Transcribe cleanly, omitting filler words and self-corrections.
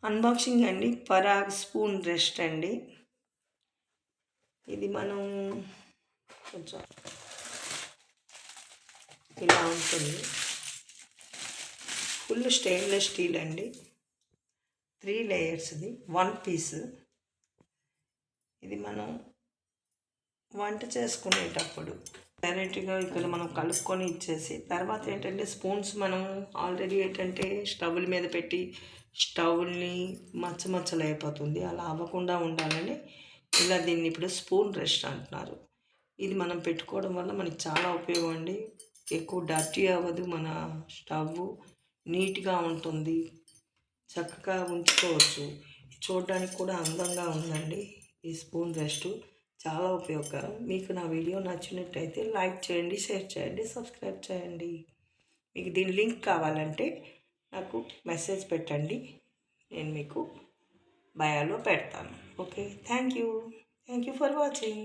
Unboxing అండి. Parag spoon rest అండి. ఇది మనం కొంచెం ఇలా ఉంటుంది. ఫుల్ స్టెయిన్లెస్ స్టీల్ అండి. 3 లేయర్స్ది 1 పీస్. ఇది మనం వంట చేసుకునేటప్పుడు డైరెక్ట్గా ఇక్కడ మనం కలుపుకొని ఇచ్చేసి తర్వాత ఏంటంటే స్పూన్స్ మనం ఆల్రెడీ ఏంటంటే స్టవ్ల మీద పెట్టి స్టవ్ని మచ్చలు అయిపోతుంది. అలా అవ్వకుండా ఉండాలని ఇలా దీన్ని ఇప్పుడు స్పూన్ రెస్ట్ అంటున్నారు. ఇది మనం పెట్టుకోవడం వల్ల మనకి చాలా ఉపయోగం అండి. ఎక్కువ డర్టీ అవ్వదు, మన స్టవ్ నీట్గా ఉంటుంది, చక్కగా ఉంచుకోవచ్చు. చూడడానికి కూడా అందంగా ఉందండి ఈ స్పూన్ రెస్ట్. చాలా ఉపయోగకరం. మీకు నా వీడియో నచ్చినట్టయితే లైక్ చేయండి, షేర్ చేయండి, సబ్స్క్రైబ్ చేయండి. మీకు దీని లింక్ కావాలంటే నాకు మెసేజ్ పెట్టండి, నేను మీకు బయోలో పెడతాను. Okay, thank you for watching.